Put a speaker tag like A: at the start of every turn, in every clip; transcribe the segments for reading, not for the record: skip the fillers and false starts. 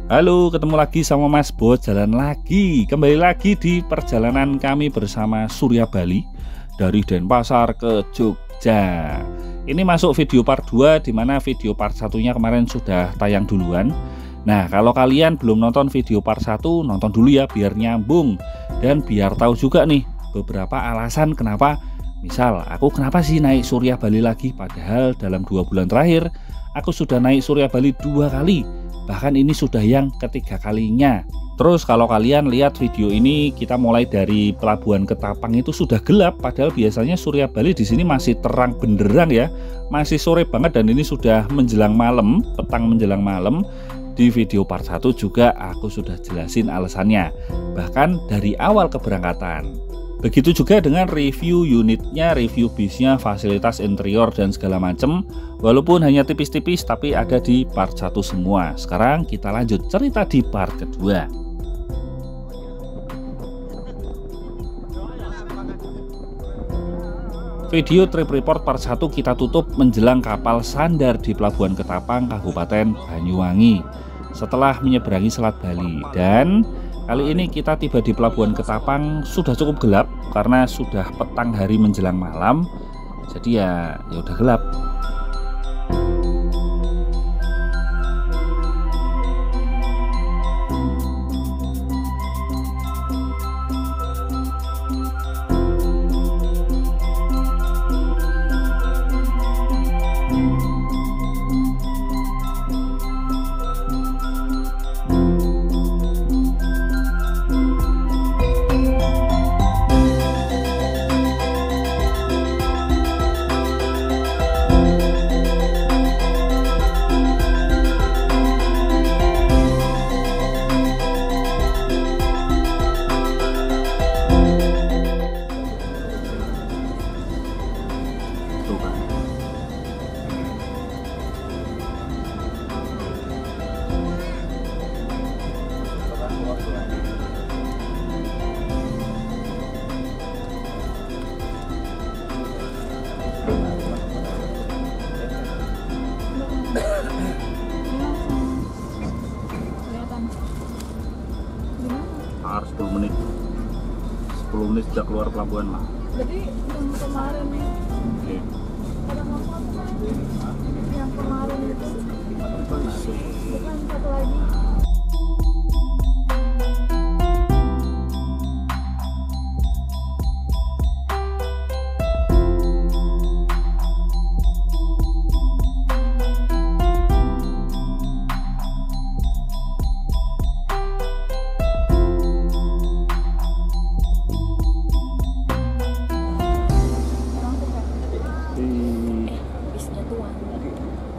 A: Halo, ketemu lagi sama Mas Bos, jalan lagi. Kembali lagi di perjalanan kami bersama Surya Bali dari Denpasar ke Jogja. Ini masuk video part 2, dimana video part 1-nya kemarin sudah tayang duluan. Nah, kalau kalian belum nonton video part 1, nonton dulu ya biar nyambung. Dan biar tahu juga nih beberapa alasan kenapa. Misal, aku kenapa sih naik Surya Bali lagi, padahal dalam 2 bulan terakhir aku sudah naik Surya Bali 2 kali. Bahkan ini sudah yang ketiga kalinya. Terus kalau kalian lihat video ini, kita mulai dari pelabuhan Ketapang itu sudah gelap, padahal biasanya Surya Bali di sini masih terang benderang ya, masih sore banget, dan ini sudah menjelang malam, petang menjelang malam. Di video part 1 juga aku sudah jelasin alasannya, bahkan dari awal keberangkatan. Begitu juga dengan review unitnya, review bisnya, fasilitas interior dan segala macam. Walaupun hanya tipis-tipis, tapi ada di part 1 semua. Sekarang kita lanjut cerita di part kedua. Video trip report part 1 kita tutup menjelang kapal sandar di Pelabuhan Ketapang, Kabupaten Banyuwangi, setelah menyeberangi Selat Bali. Dan kali ini kita tiba di Pelabuhan Ketapang sudah cukup gelap karena sudah petang hari menjelang malam. Jadi ya udah gelap. Harus 10 menit sejak keluar pelabuhan lah.
B: Jadi yang kemarin nih,
A: Oke.
B: ada yang kemarin itu bukan satu lagi.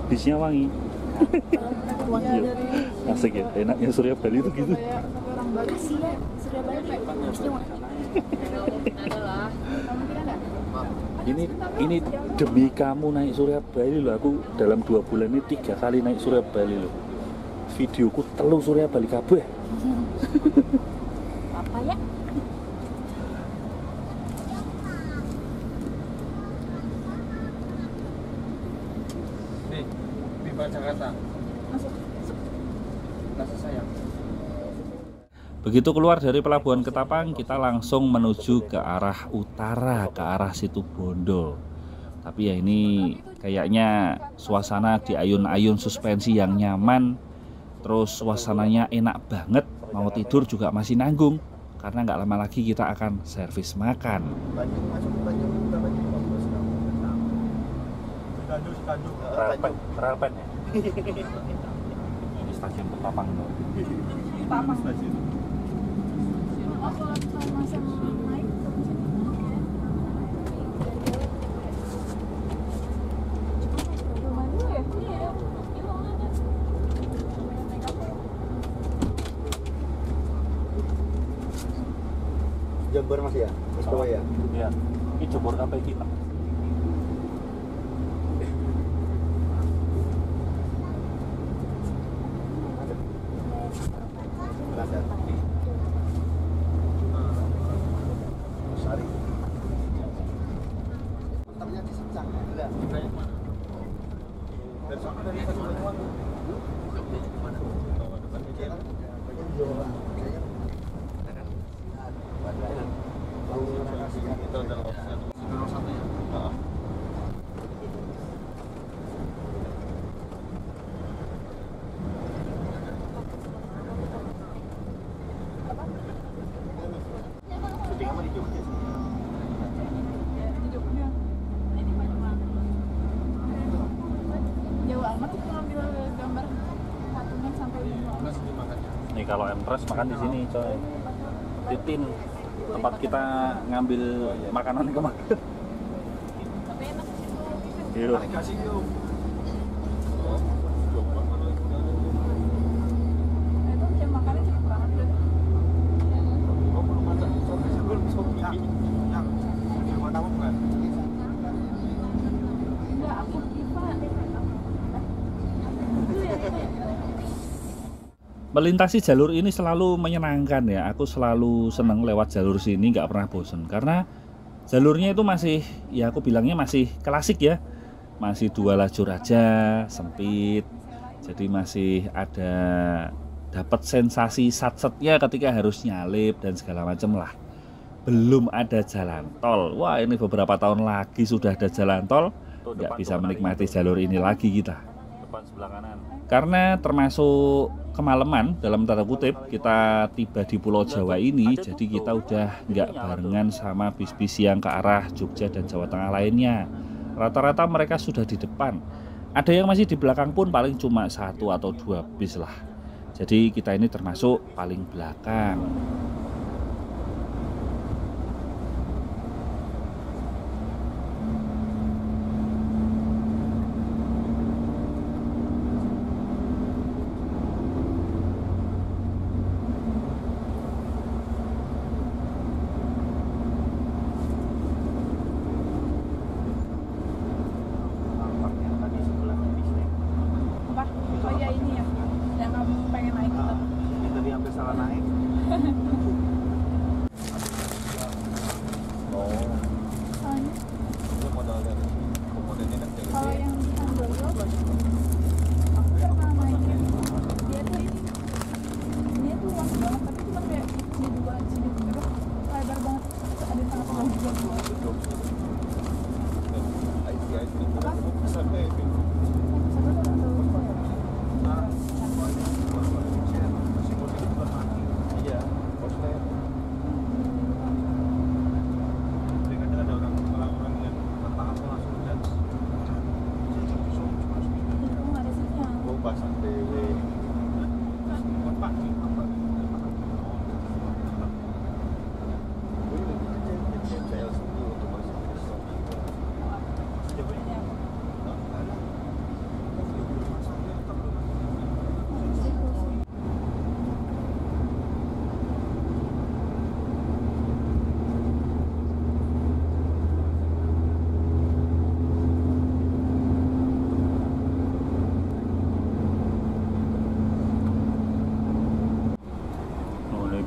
A: Bisnya wangi.
B: Wangi dari
A: Asik ya, enaknya Surya Bali itu gitu.
B: kayak orang Bali sih ya, Surya Bali harusnya wangi.
A: Ini demi kamu naik Surya Bali loh. Aku dalam 2 bulan ini 3 kali naik Surya Bali loh. Videoku telu Surya Bali kabeh.
B: Apa ya?
C: Jakarta.
B: Masuk.
C: Rasa sayang.
A: Begitu keluar dari Pelabuhan Ketapang, kita langsung menuju ke arah utara, ke arah Situbondo. Tapi ya ini kayaknya suasana di ayun-ayun suspensi yang nyaman. Terus suasananya enak banget, mau tidur juga masih nanggung. Karena nggak lama lagi kita akan servis makan. Relpen ya? Ini stasiun Ketapang loh.
B: Ketapang. Masa naik
C: Jember masih ya? Istiwa ya?
A: Iya, ini Jember sampai kita.
C: Sari. Ternyata di Secang. Dari sana dari Banyuwangi.
B: Jauh amat tuh ngambil gambar patungan sampai
A: Nih kalau Empress makan di sini coy. Titin tempat kita ngambil makanan kemarin.
B: tapi enak sih.
A: Iya.
B: Itu jam makannya cepet banget tuh. Enggak, aku Diva.
A: Melintasi jalur ini selalu menyenangkan ya. Aku selalu seneng lewat jalur sini, nggak pernah bosen karena jalurnya itu masih, ya aku bilangnya masih klasik ya, masih 2 lajur aja, sempit. Jadi masih ada dapat sensasi sat-setnya ketika harus nyalip dan segala macam lah. Belum ada jalan tol. Wah, ini beberapa tahun lagi sudah ada jalan tol, nggak bisa menikmati jalur ini lagi kita. Depan sebelah kanan. Karena termasuk kemalaman dalam tanda kutip kita tiba di Pulau Jawa ini, jadi kita udah nggak barengan sama bis-bis yang ke arah Jogja dan Jawa Tengah lainnya. Rata-rata mereka sudah di depan. Ada yang masih di belakang pun paling cuma 1 atau 2 bis lah. Jadi kita ini termasuk paling belakang.
B: Apa? Oh iya ini ya, yang kamu pengen naik itu.
C: Tadi hampir salah naik.
B: Soalnya
C: Itu modal dari komodenya kan jadi.
B: kalau yang di Handoyo, aku pernah naikin. Dia tuh luas banget, tapi cuma kayak sini dua, lebar banget. Ada yang tengah-tengah juga.
C: Sampai itu. Iya, maksudnya dengan ada orang-orang yang bertahan langsung dan
B: Itu nggak ada sinyal.
C: oh pasang TV.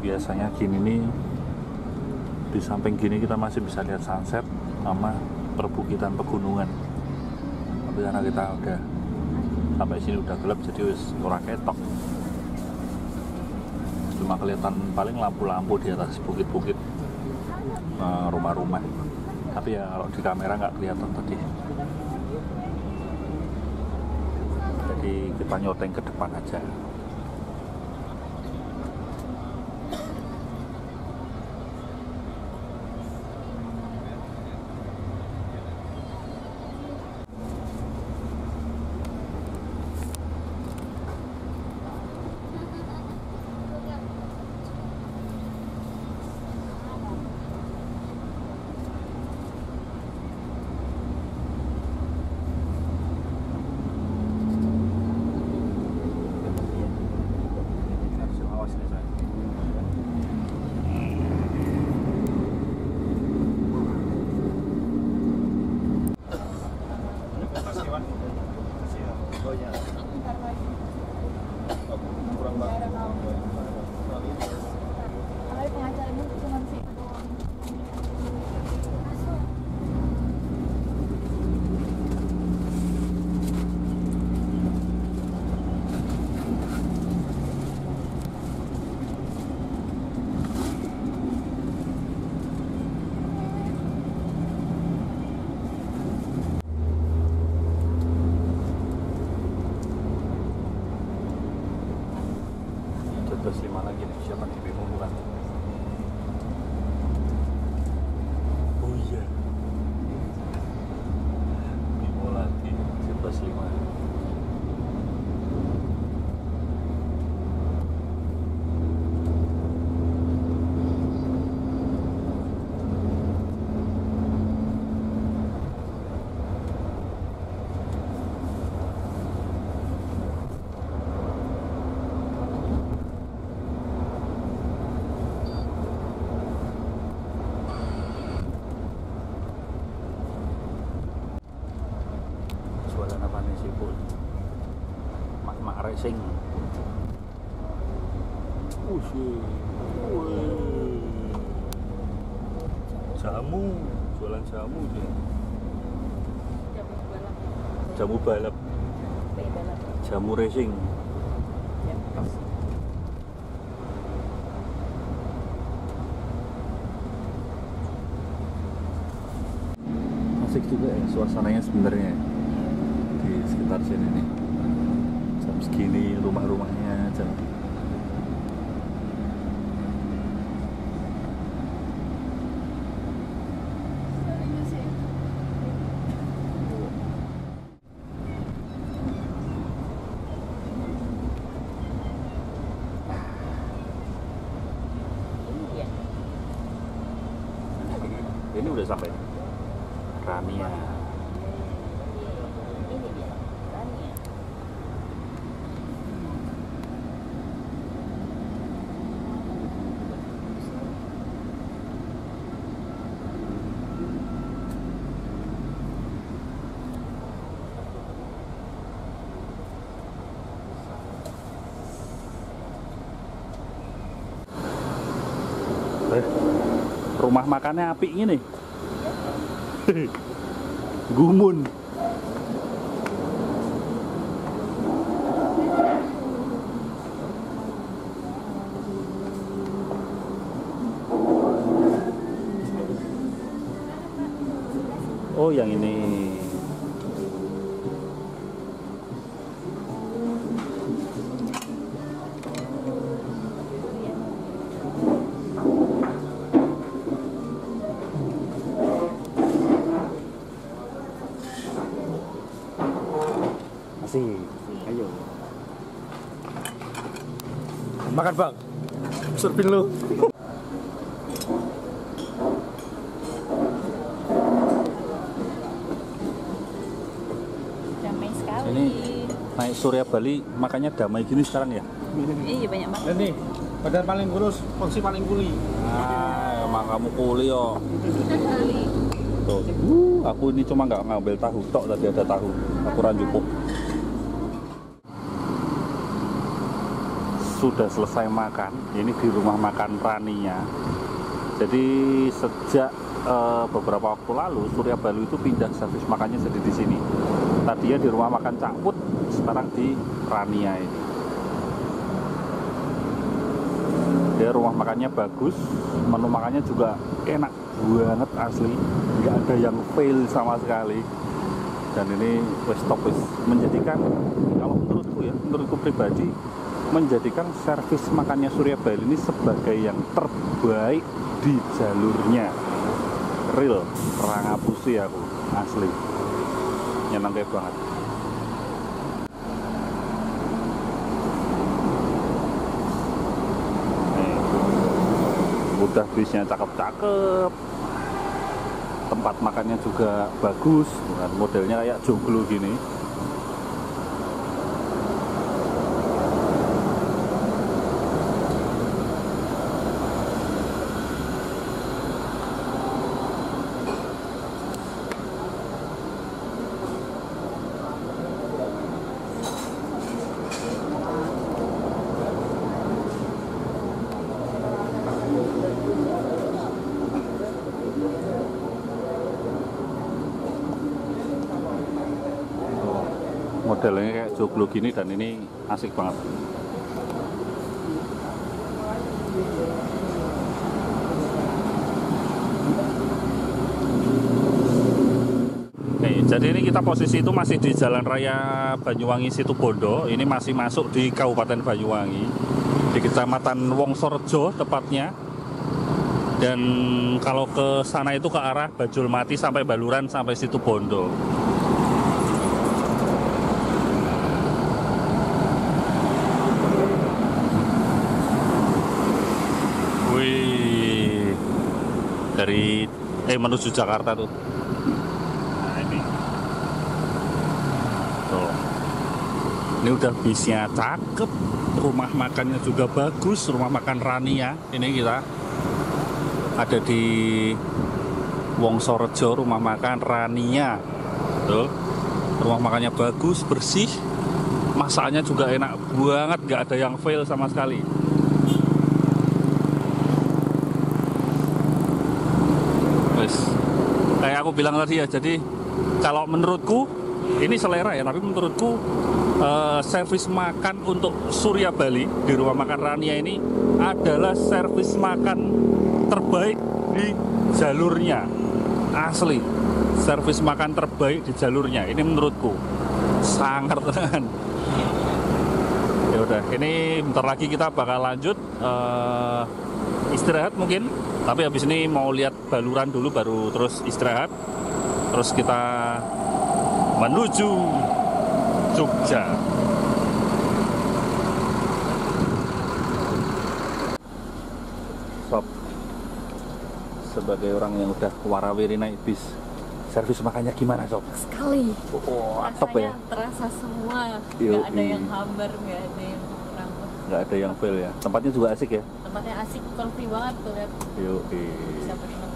A: Biasanya gini nih, di samping gini kita masih bisa lihat sunset sama perbukitan pegunungan. Tapi karena kita udah sampai sini udah gelap, jadi wis ora ketok. Cuma kelihatan paling lampu-lampu di atas bukit-bukit, rumah-rumah. Tapi ya kalau di kamera nggak kelihatan tadi. Jadi kita nyoteng ke depan aja. 11.5 lagi nih, siapa nih Bimo bukan? Oh iya, Bimo lagi 11.5. Jualan apa nih sih, Pul? Mak racing. Jamu, jualan jamu dia.
B: Jamu balap.
A: Jamu balap,
B: Balap.
A: jamu racing.
B: Ya.
A: Asik juga ya suasananya sebenarnya di sekitar sini nih. Jam segini rumah-rumahnya jam.
B: Soalnya sih. Ini dia.
A: Ini udah sampai Rania.
B: Ini dia. Rania.
A: Rumah makannya apik ini. Gumun. Oh, yang ini. Masih. Ayo.
C: Makan bang, surfing lu.
B: Damai sekali.
A: Ini naik Surya Bali makanya damai gini sekarang ya.
B: Iya banyak banget.
C: Dan nih, badan paling kurus, porsi paling kuli.
A: Ah, emang kamu kuli yo.
B: Kali.
A: Tuh. Aku ini cuma nggak ngambil tahu tok, tadi ada tahu. Aku ranjupuk. Sudah selesai makan. Ini di rumah makan Rania. Jadi sejak beberapa waktu lalu Surya Bali itu pindah servis makannya jadi di sini. Tadinya di rumah makan Cak Put, sekarang di Rania ini. Dia rumah makannya bagus, menu makannya juga enak banget asli, nggak ada yang fail sama sekali. Dan ini wes top wes, menjadikan, kalau menurutku ya, menurutku pribadi, menjadikan servis makannya Surya Bali ini sebagai yang terbaik di jalurnya. Real, rangapusi aku, asli, nyenengke banget. Udah bisnya cakep-cakep, tempat makannya juga bagus, bukan modelnya kayak joglo gini. Modelnya kayak joglo gini dan ini asik banget. Nih, jadi ini kita posisi itu masih di Jalan Raya Banyuwangi Situbondo. Ini masih masuk di Kabupaten Banyuwangi. di Kecamatan Wongsorejo tepatnya. Dan kalau ke sana itu ke arah Bajulmati sampai Baluran sampai Situbondo. Wih, dari menuju Jakarta tuh. Nah ini, tuh, ini udah bisnya cakep, rumah makannya juga bagus, rumah makan Rania. Ini kita ada di Wongsorejo, rumah makan Rania. Tuh, rumah makannya bagus, bersih, masaknya juga enak banget, nggak ada yang fail sama sekali. Kayak aku bilang tadi ya, jadi kalau menurutku ini selera ya, tapi menurutku servis makan untuk Surya Bali di rumah makan Rania ini adalah servis makan terbaik di jalurnya. Asli, servis makan terbaik di jalurnya. Ini menurutku sangat tenan. Ya udah, ini bentar lagi kita bakal lanjut istirahat mungkin. Tapi habis ini mau lihat Baluran dulu baru terus istirahat. Terus kita menuju Jogja. Sob, sebagai orang yang udah warawiri naik bis, servis makannya gimana Sob?
B: Sekali.
A: Oh, top ya?
B: Terasa semua.
A: Yo,
B: Nggak ada yang hambar, nggak ada yang kurang.
A: Nggak ada yang fail ya? Tempatnya juga asik ya?
B: Tempatnya asik, comfy banget tuh lihat.
A: Yuk,
B: Bisa berenang.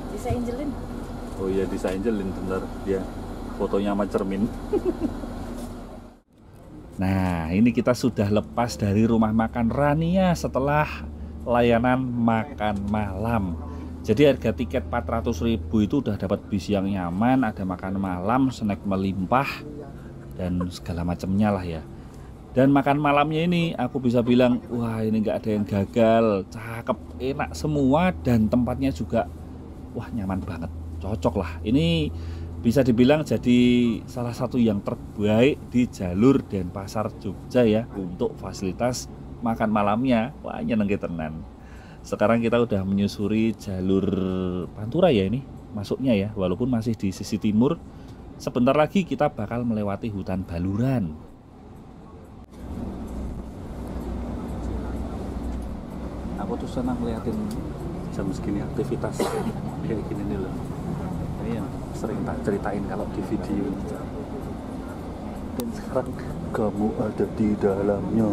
B: Bisa Angelin.
A: oh iya, bisa Angelin bentar dia fotonya sama cermin. Nah, ini kita sudah lepas dari rumah makan Rania setelah layanan makan malam. Jadi harga tiket 400.000 itu udah dapat bis yang nyaman, ada makan malam, snack melimpah, dan segala macamnya lah ya. Dan makan malamnya ini aku bisa bilang, wah ini nggak ada yang gagal, cakep, enak semua, dan tempatnya juga wah nyaman banget, cocok lah. Ini bisa dibilang jadi salah satu yang terbaik di jalur Denpasar Jogja ya untuk fasilitas makan malamnya. Wah nyenengke tenan. Sekarang kita udah menyusuri jalur Pantura ya ini masuknya ya, walaupun masih di sisi timur. Sebentar lagi kita bakal melewati hutan Baluran. Aku tuh senang ngeliatin jam segini aktivitas kayak gini nih loh. Ini yang sering tak ceritain kalau di video. Dan sekarang kamu ada di dalamnya.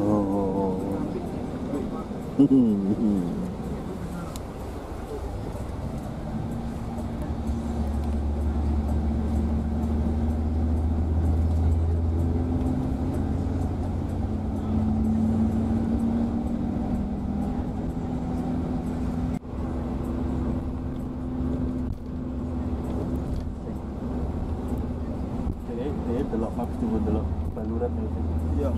A: Delok maps dulu, delok Baluran itu. Iya.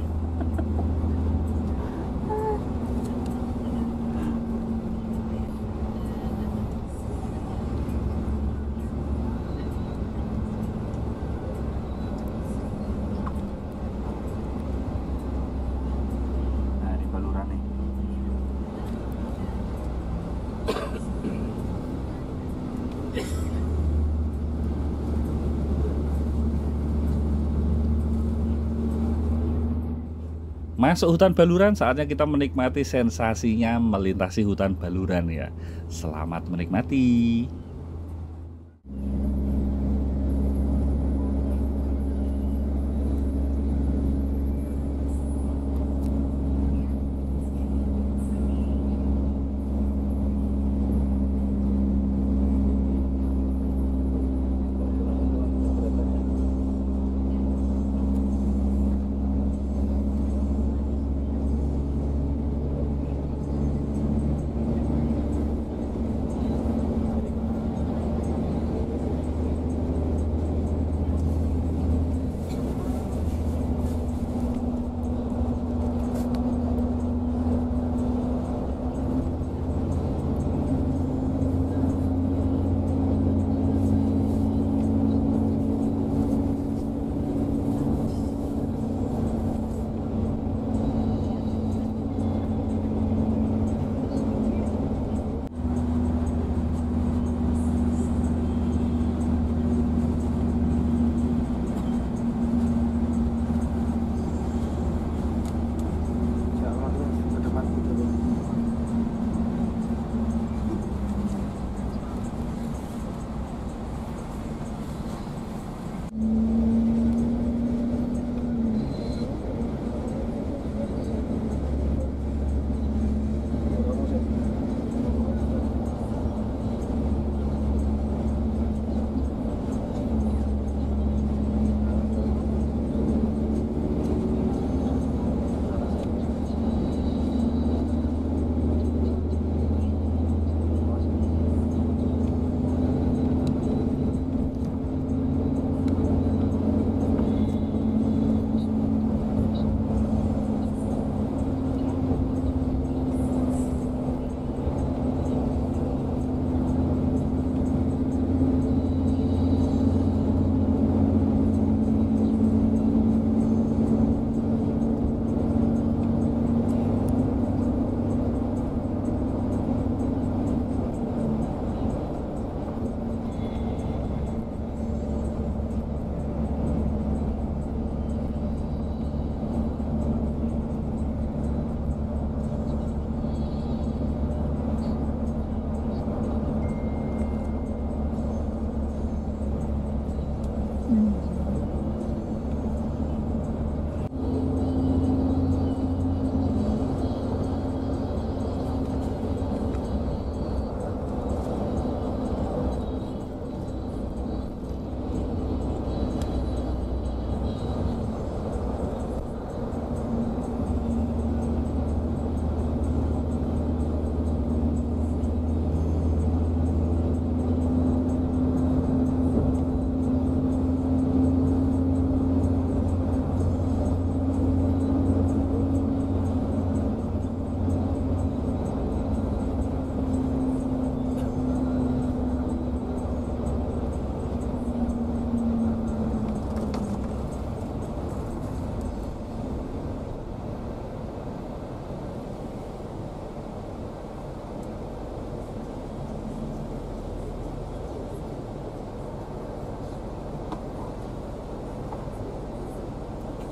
A: Nah, ini Baluran nih. Masuk hutan Baluran, saatnya kita menikmati sensasinya melintasi hutan Baluran ya. Selamat menikmati.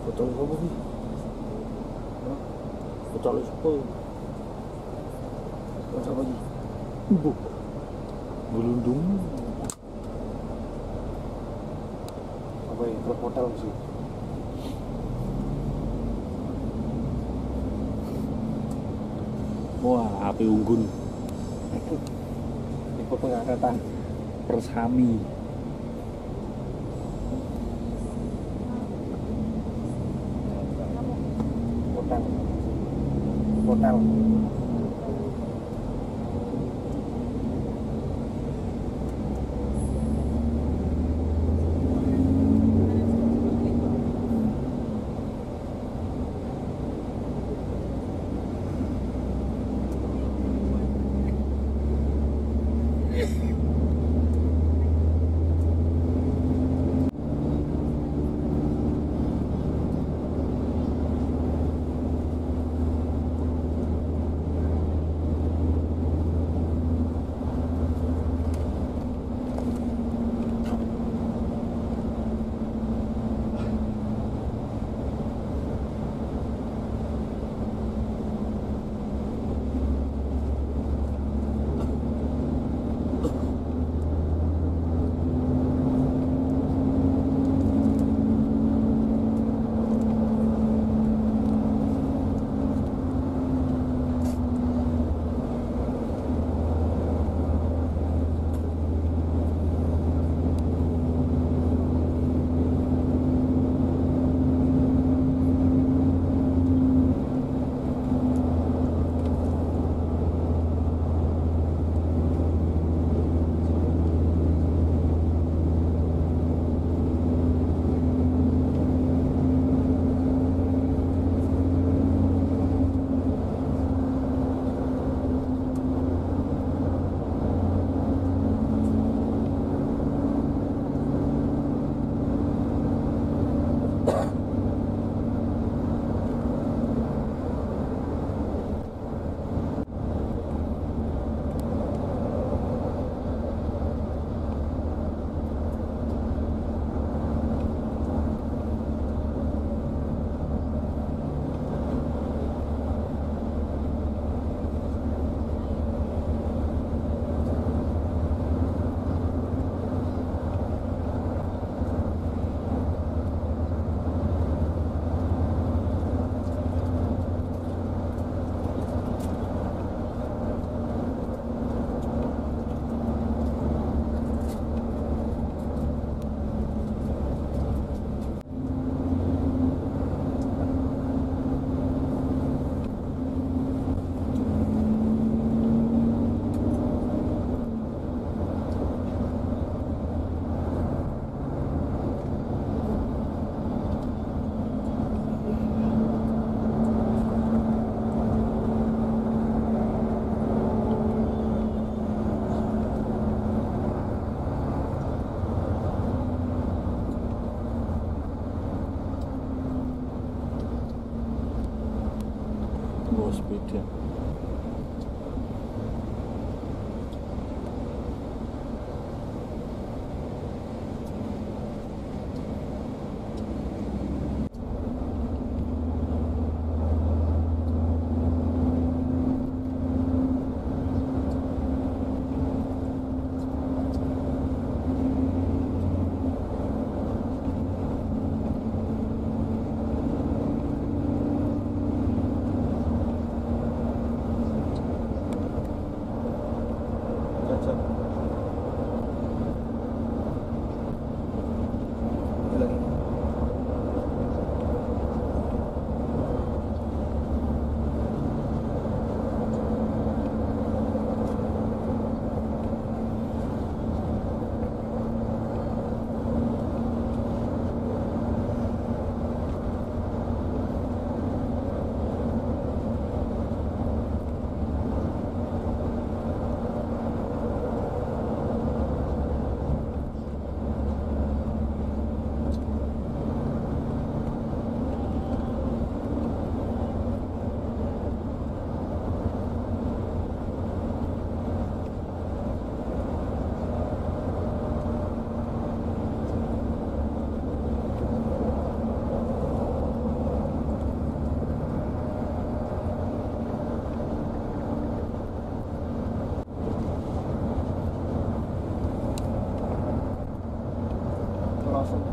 C: Botol apa sih? Botol apa? Botol apa sih? Ibu. Belundung. Apa ya? Truk hotel sih.
A: Wah, api unggun
C: Tipe pengangkatan.
A: Persami.
C: Hotel. Hotel.
A: Bawa sepeda.
C: pelosok.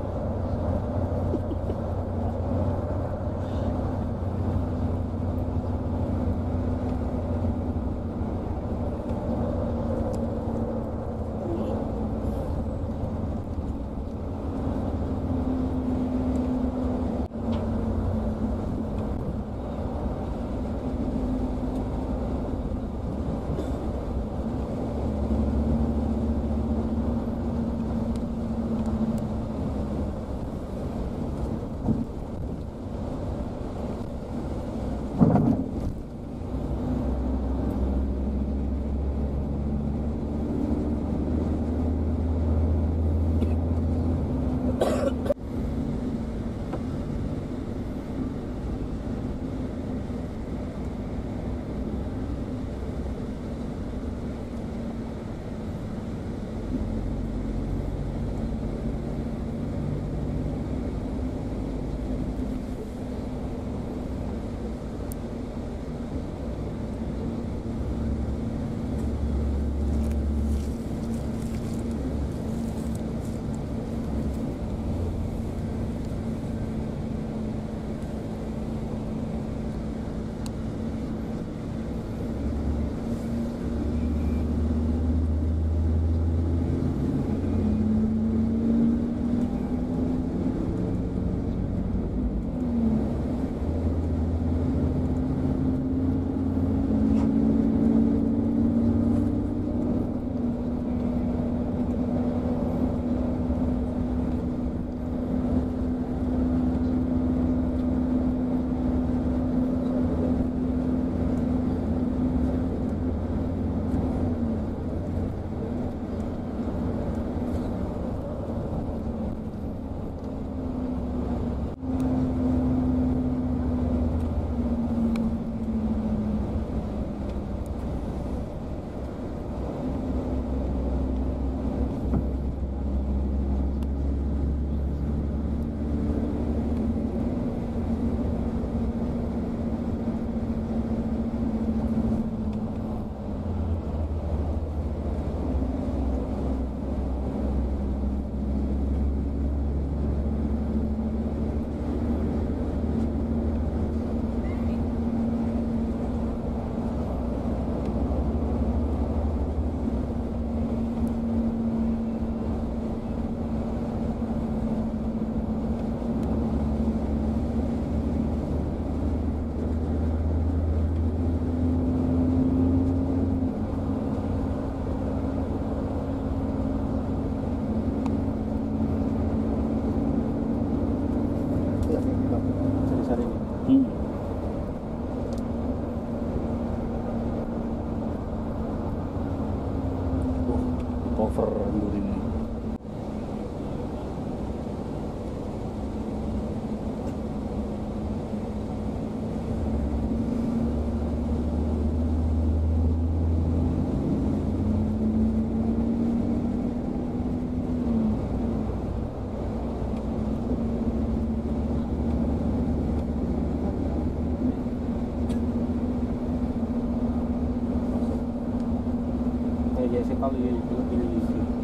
A: Cover ini.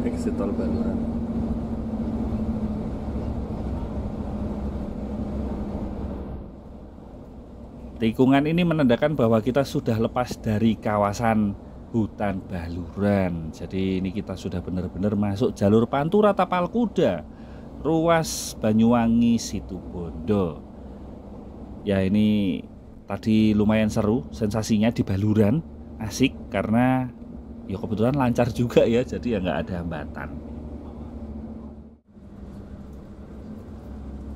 A: Exit tol Baluran. Tikungan ini menandakan bahwa kita sudah lepas dari kawasan hutan Baluran. Jadi ini kita sudah benar-benar masuk jalur Pantura Tapal Kuda, ruas Banyuwangi Situbondo. Ya ini tadi lumayan seru sensasinya di Baluran, asik karena ya kebetulan lancar juga ya, jadi ya nggak ada hambatan.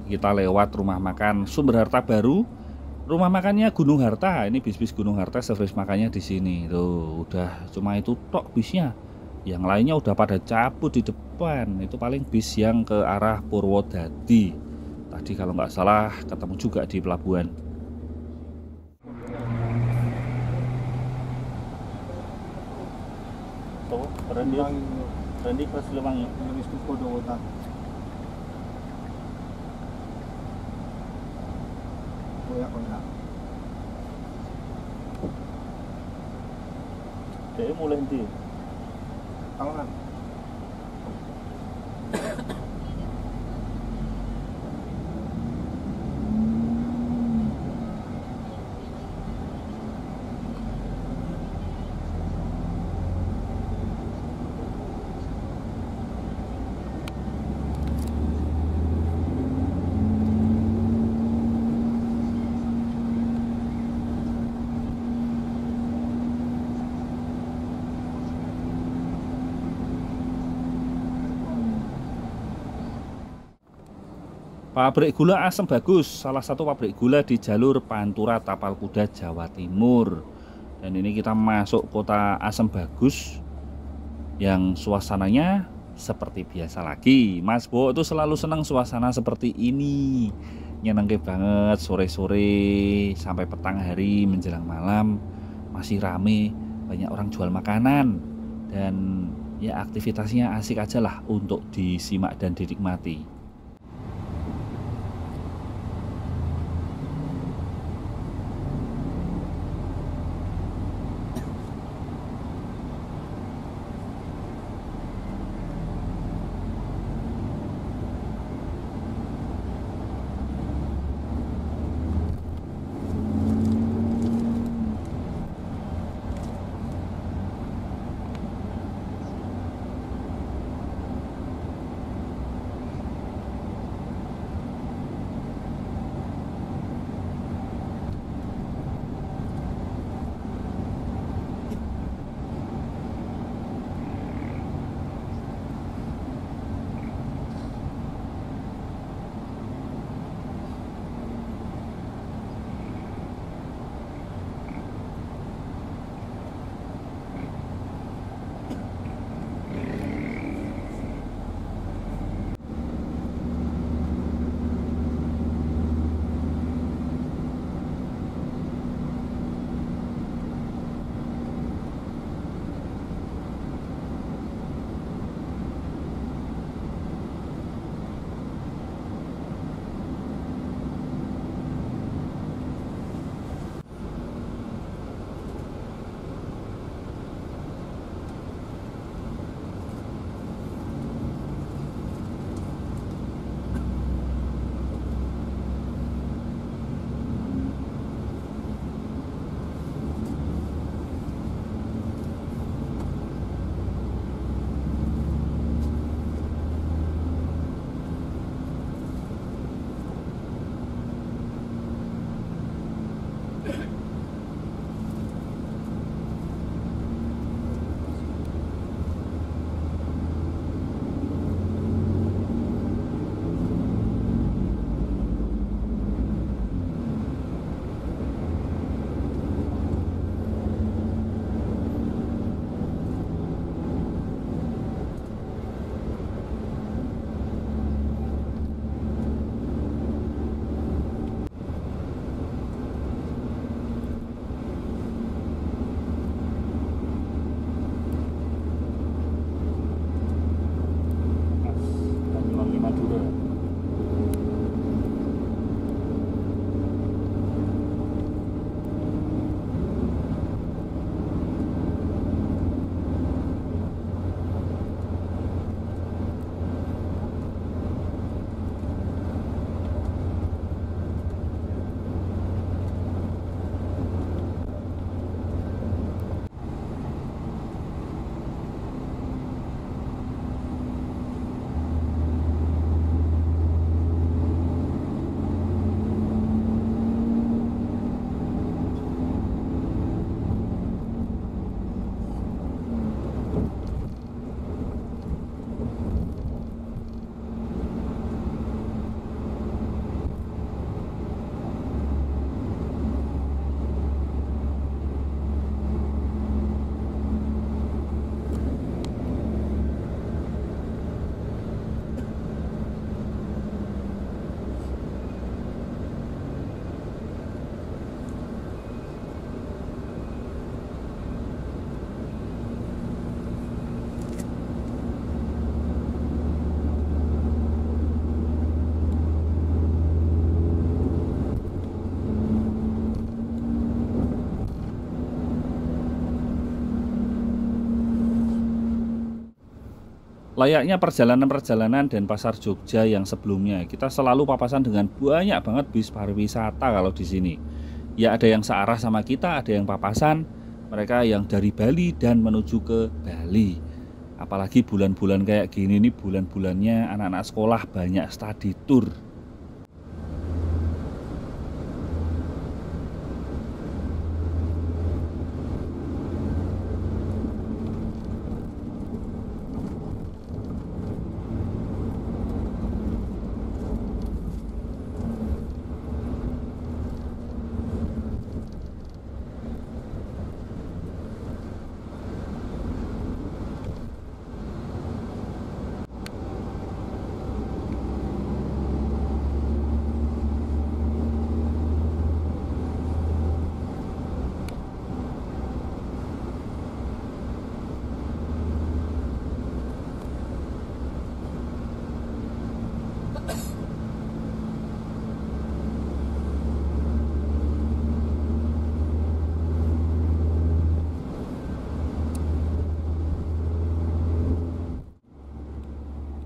A: Kita lewat rumah makan Sumber Harta Baru. Rumah makannya Gunung Harta. Ini bis-bis Gunung Harta, servis makannya di sini. Tuh, udah cuma itu tok bisnya. Yang lainnya udah pada cabut di depan. Itu paling bis yang ke arah Purwodadi. Tadi kalau nggak salah ketemu juga di pelabuhan. Tuh, Rendi kelas Lewangi.
C: Wis tuku dowota. Koyak koyak.
A: Dia mulai nanti.
C: Tahunan.
A: Pabrik gula Asem Bagus, salah satu pabrik gula di jalur Pantura Tapal Kuda, Jawa Timur. Dan ini kita masuk kota Asem Bagus yang suasananya seperti biasa lagi. Mas Bo itu selalu senang suasana seperti ini. Nyenengke banget sore-sore sampai petang hari menjelang malam masih rame, banyak orang jual makanan dan ya aktivitasnya asik aja lah untuk disimak dan dinikmati. Layaknya perjalanan-perjalanan Denpasar Jogja yang sebelumnya, kita selalu papasan dengan banyak banget bis pariwisata kalau di sini. Ya ada yang searah sama kita, ada yang papasan, mereka yang dari Bali dan menuju ke Bali. Apalagi bulan-bulan kayak gini nih, bulan-bulannya anak-anak sekolah banyak study tour.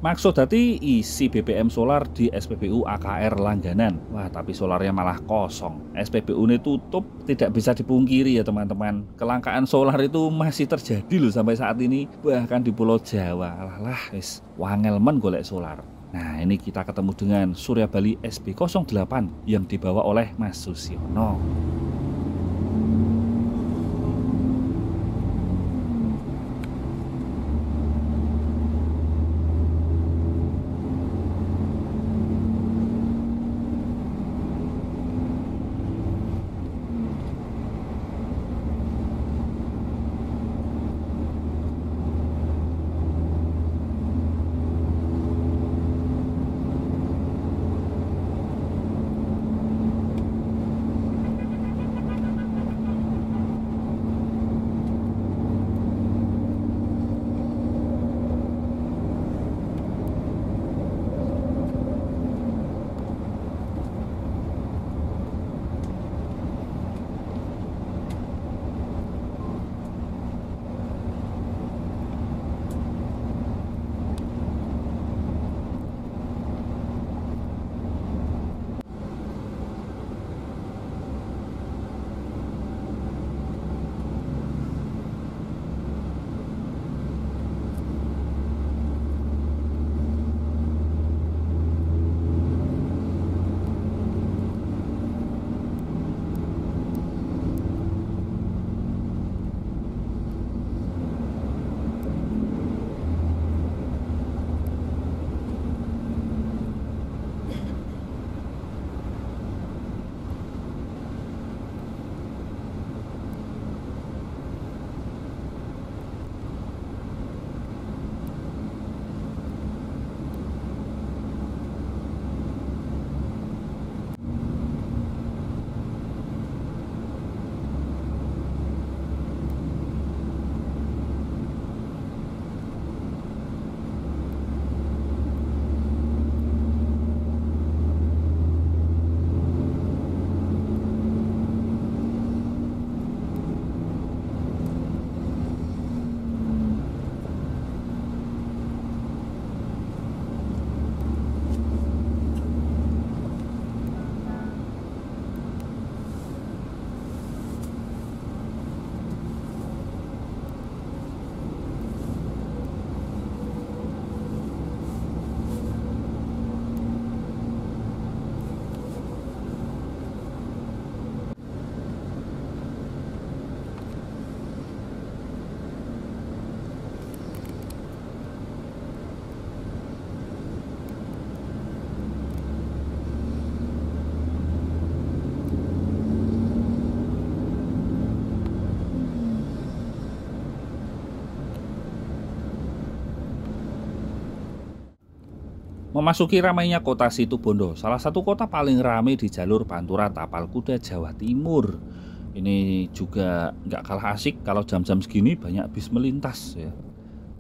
A: Maksud dadi isi BBM solar di SPBU AKR langganan. Wah, tapi solarnya malah kosong. SPBU ini tutup, tidak bisa dipungkiri ya teman-teman. Kelangkaan solar itu masih terjadi loh sampai saat ini. Bahkan di Pulau Jawa. Alah, wis wangel men golek solar. Nah, ini kita ketemu dengan Surya Bali SB08 yang dibawa oleh Mas Susiono. Memasuki ramainya kota Situbondo, salah satu kota paling ramai di jalur Pantura Tapal Kuda Jawa Timur. Ini juga nggak kalah asik kalau jam-jam segini banyak bis melintas ya.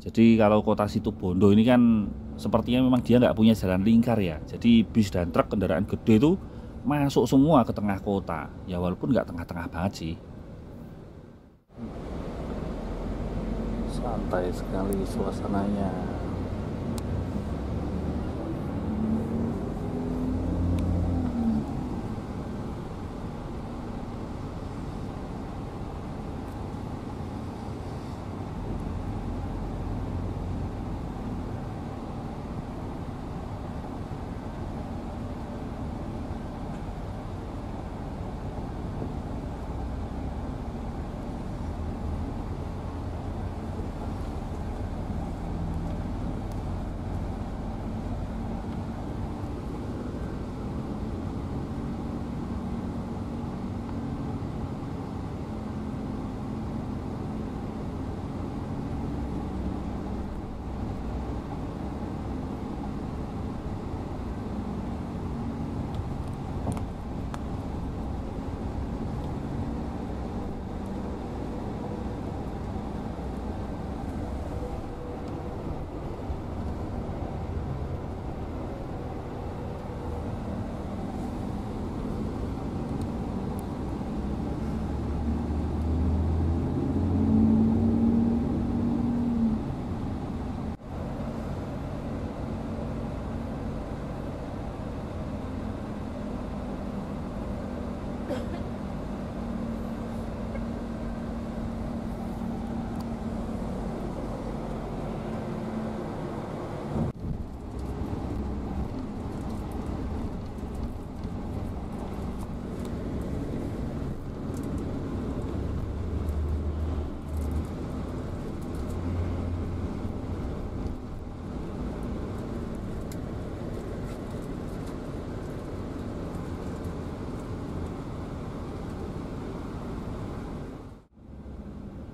A: Jadi kalau kota Situbondo ini kan sepertinya memang dia nggak punya jalan lingkar ya. Jadi bis dan truk kendaraan gede itu masuk semua ke tengah kota. Ya walaupun nggak tengah-tengah banget sih. Santai sekali suasananya.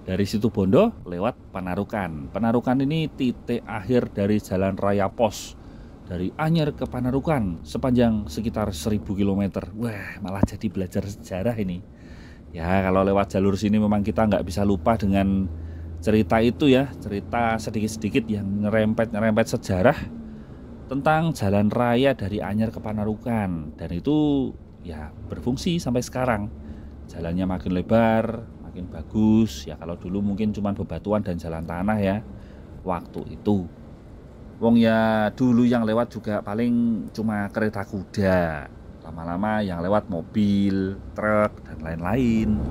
A: Dari Situbondo lewat Panarukan. Panarukan ini titik akhir dari jalan raya pos dari Anyer ke Panarukan sepanjang sekitar 1000 km. Wah, malah jadi belajar sejarah ini. Ya, kalau lewat jalur sini memang kita nggak bisa lupa dengan cerita itu ya, cerita sedikit-sedikit yang ngerempet sejarah tentang jalan raya dari Anyer ke Panarukan. Dan itu ya berfungsi sampai sekarang. Jalannya makin lebar, makin bagus. Ya kalau dulu mungkin cuma bebatuan dan jalan tanah ya waktu itu. Wong ya dulu yang lewat juga paling cuma kereta kuda. Lama-lama yang lewat mobil, truk, dan lain-lain.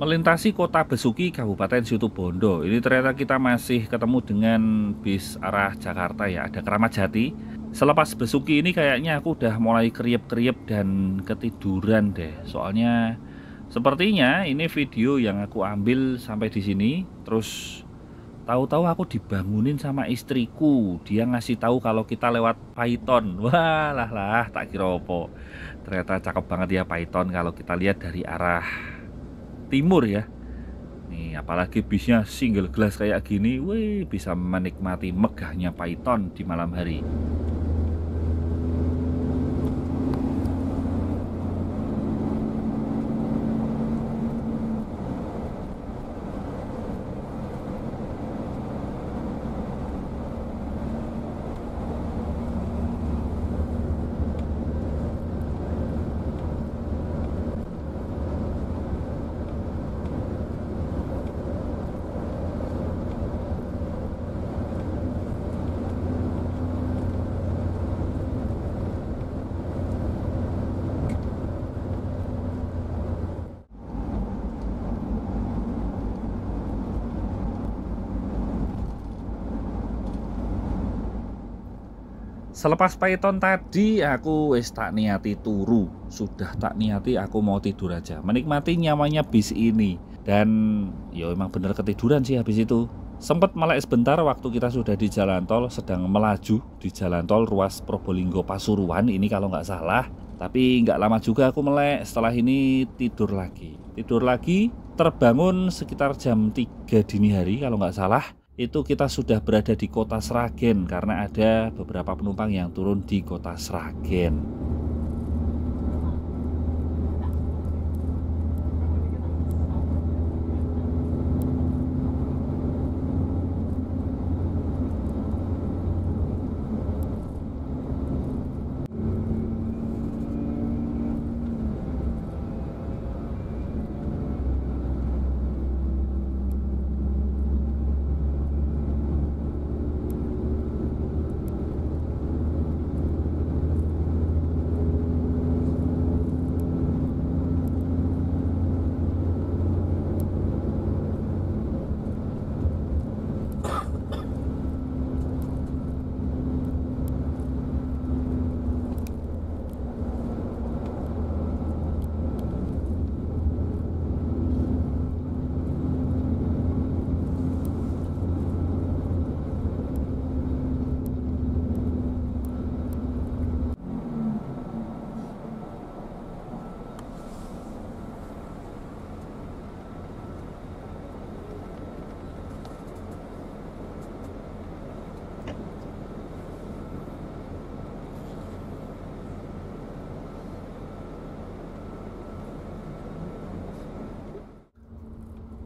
A: Melintasi kota Besuki, Kabupaten Situbondo. Ini ternyata kita masih ketemu dengan bis arah Jakarta ya, ada Kramat Jati. Selepas Besuki ini kayaknya aku udah mulai kriep-kriep dan ketiduran deh. Soalnya sepertinya ini video yang aku ambil sampai di sini, terus tahu-tahu aku dibangunin sama istriku. Dia ngasih tahu kalau kita lewat Python. Wah, lah, tak kira apa. Ternyata cakep banget ya Python kalau kita lihat dari arah timur ya. Nih, apalagi bisnya single glass kayak gini, wih, bisa menikmati megahnya Python di malam hari. Selepas Python tadi aku wis tak niati turu. Sudah tak niati aku mau tidur aja, menikmati nyamanya bis ini. Dan ya emang bener ketiduran sih habis itu. Sempat melek sebentar waktu kita sudah di jalan tol, sedang melaju di jalan tol ruas Probolinggo Pasuruan ini kalau nggak salah. Tapi nggak lama juga aku melek, setelah ini tidur lagi. Tidur lagi, terbangun sekitar jam 3 dini hari kalau nggak salah. Itu kita sudah berada di kota Sragen karena ada beberapa penumpang yang turun di kota Sragen.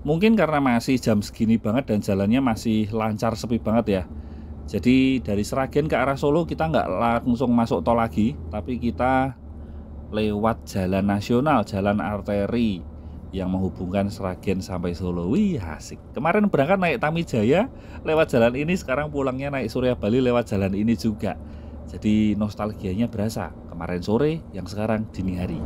A: Mungkin karena masih jam segini banget dan jalannya masih lancar, sepi banget ya. Jadi dari Sragen ke arah Solo kita nggak langsung masuk tol lagi, tapi kita lewat jalan nasional, jalan arteri yang menghubungkan Sragen sampai Solo. Wih, asik. Kemarin berangkat naik Tamijaya lewat jalan ini, sekarang pulangnya naik Surya Bali lewat jalan ini juga. Jadi nostalgianya berasa, kemarin sore yang sekarang dini hari.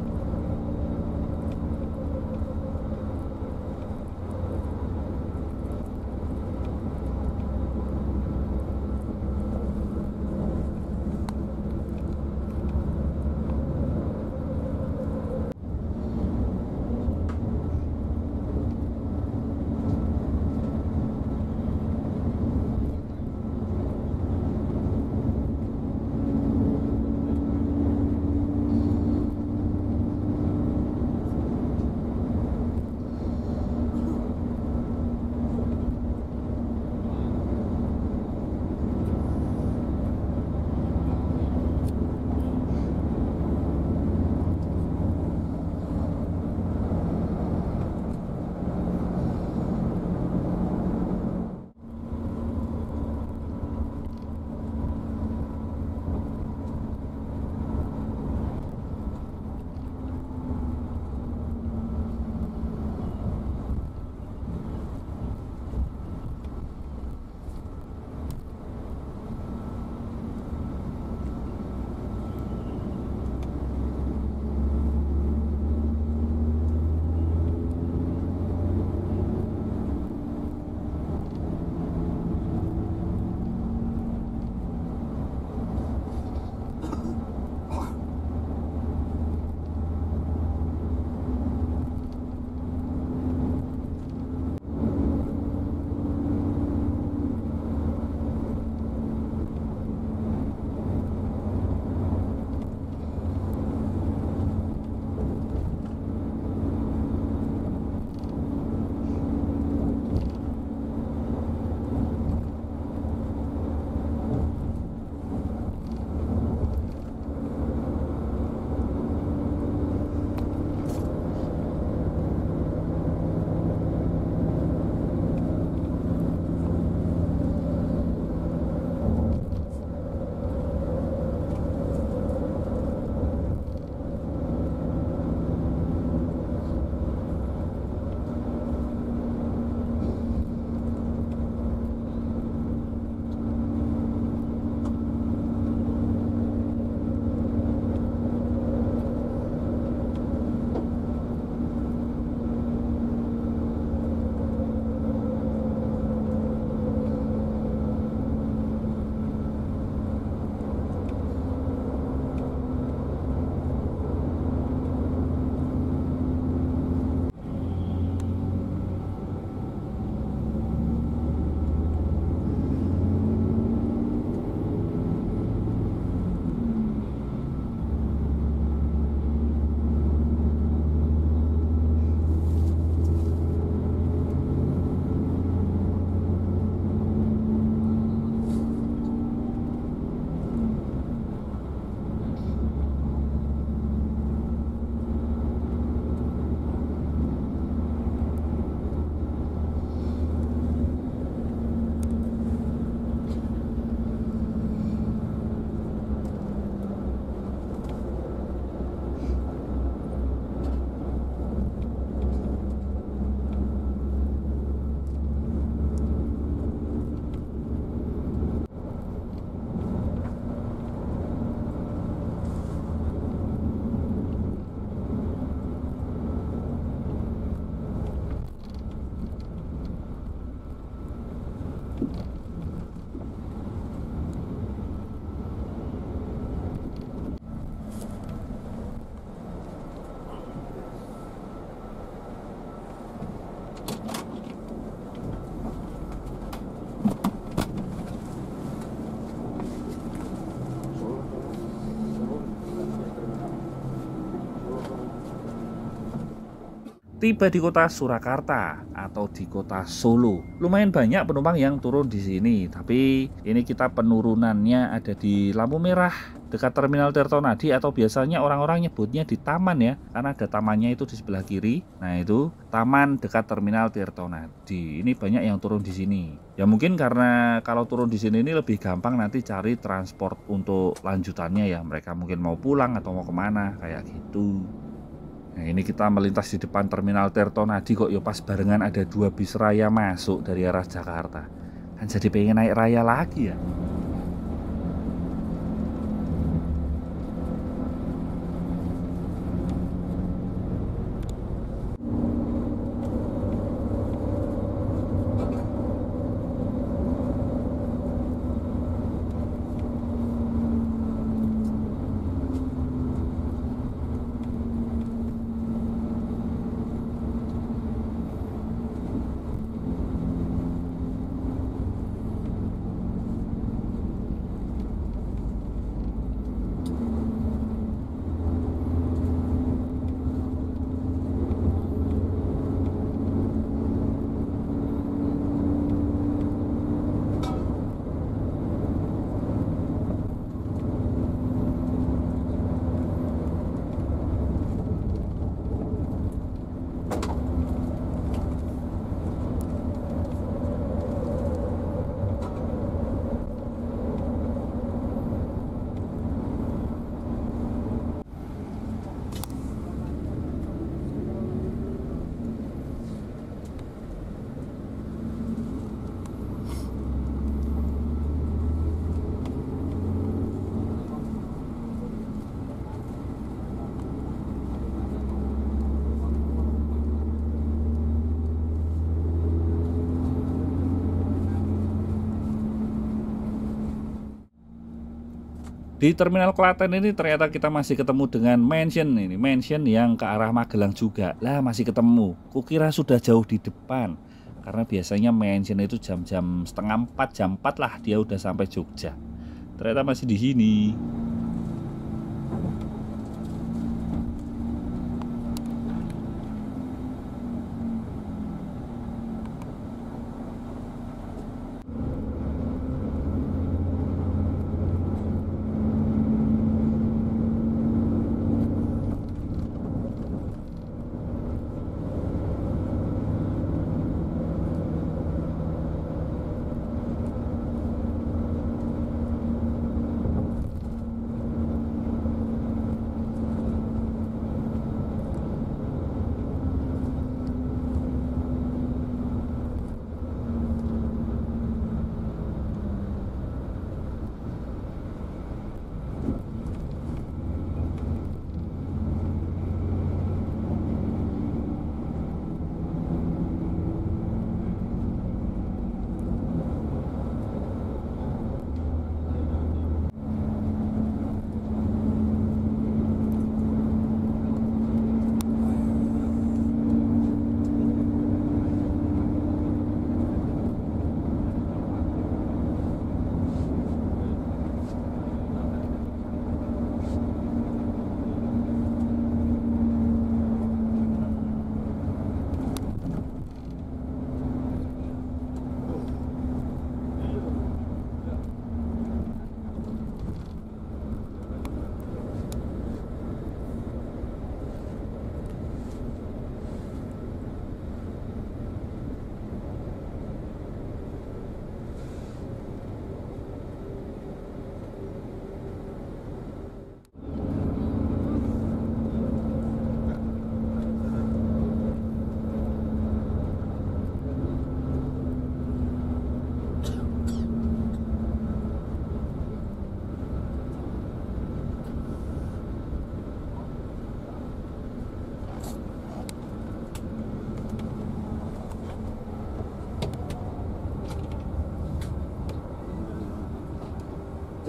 A: Tiba di kota Surakarta atau di kota Solo. Lumayan banyak penumpang yang turun di sini, tapi ini kita penurunannya ada di lampu merah dekat Terminal Tirtonadi, atau biasanya orang-orang nyebutnya di taman ya, karena ada tamannya itu di sebelah kiri. Nah, itu taman dekat Terminal Tirtonadi. Ini banyak yang turun di sini. Ya mungkin karena kalau turun di sini ini lebih gampang nanti cari transport untuk lanjutannya ya. Mereka mungkin mau pulang atau mau kemana kayak gitu. Nah, ini kita melintas di depan Terminal Tirtonadi kok ya pas barengan ada 2 bis raya masuk dari arah Jakarta. Kan jadi pengen naik raya lagi ya. Di Terminal Klaten ini ternyata kita masih ketemu dengan mansion yang ke arah Magelang juga. Lah masih ketemu. Kukira sudah jauh di depan. Karena biasanya mansion itu jam-jam setengah 4, jam 4 lah dia udah sampai Jogja. Ternyata masih di sini.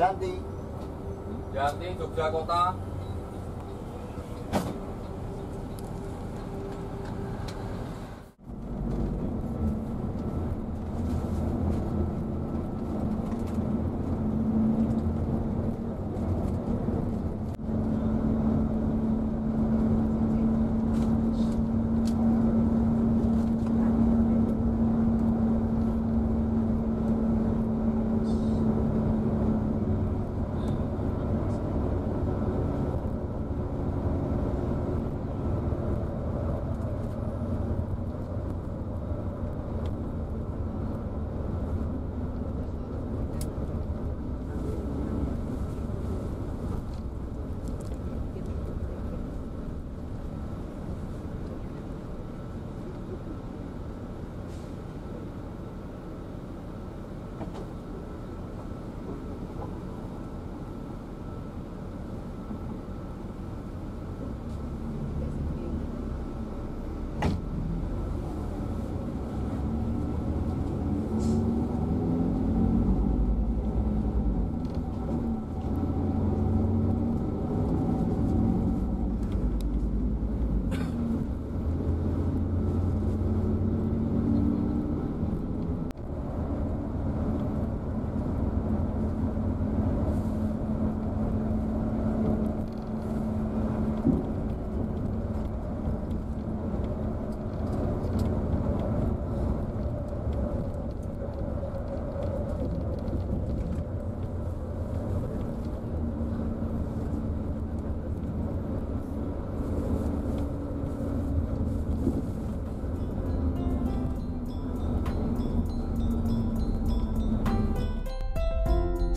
D: Jati.
C: Jati, Jogja Kota.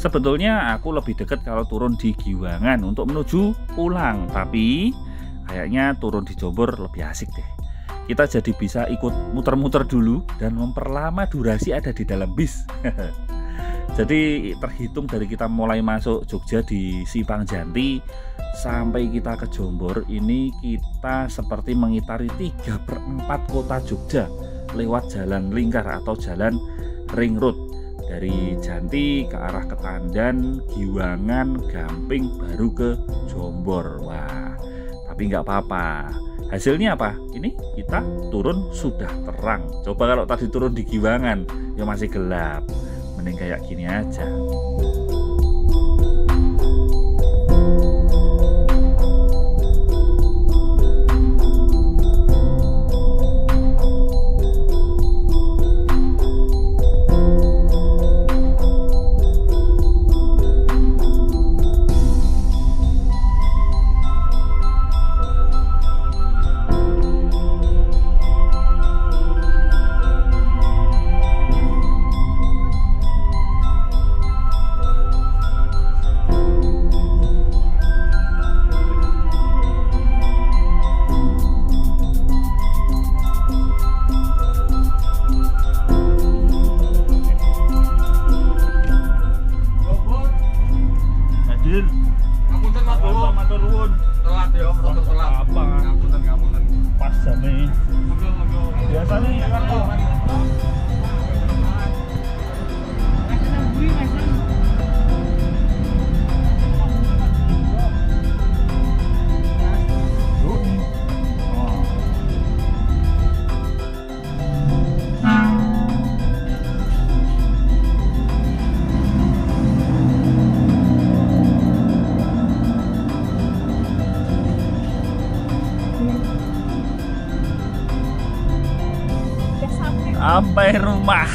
A: Sebetulnya aku lebih dekat kalau turun di Giwangan untuk menuju pulang, tapi kayaknya turun di Jombor lebih asik deh. Kita jadi bisa ikut muter-muter dulu dan memperlama durasi ada di dalam bis. Jadi terhitung dari kita mulai masuk Jogja di Simpang Janti sampai kita ke Jombor, ini kita seperti mengitari 3/4 kota Jogja lewat jalan lingkar atau jalan ring road. Dari Janti ke arah Ketandan, Giwangan, Gamping, baru ke Jombor. Wah, tapi nggak apa-apa. Hasilnya apa? Ini kita turun sudah terang. Coba kalau tadi turun di Giwangan, ya masih gelap. Mending kayak gini aja.
C: Ngapunten Mas Bowo.
A: Matur nuwun.
C: Telat ya, rada telat.
A: Apa?
C: Ngapunten.
A: Pas jame.
C: Monggo.
A: Biasanya kan kok. Sampai rumah.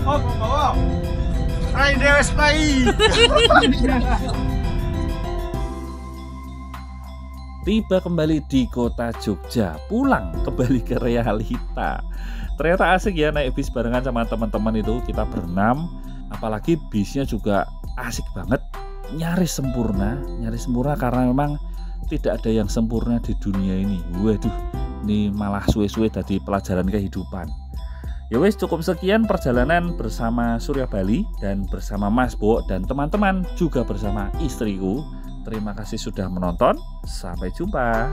C: Oh, Bowo. Rai dewes pai.
A: Tiba kembali di kota Jogja, pulang kembali ke realita. Ternyata asik ya naik bis barengan sama teman-teman itu, kita berenam. Apalagi bisnya juga asik banget, nyaris sempurna karena memang tidak ada yang sempurna di dunia ini. Waduh, ini malah suwe-suwe tadi pelajaran kehidupan. Ya wes, cukup sekian perjalanan bersama Surya Bali dan bersama Mas Bowo dan teman-teman, juga bersama istriku. Terima kasih sudah menonton. Sampai jumpa.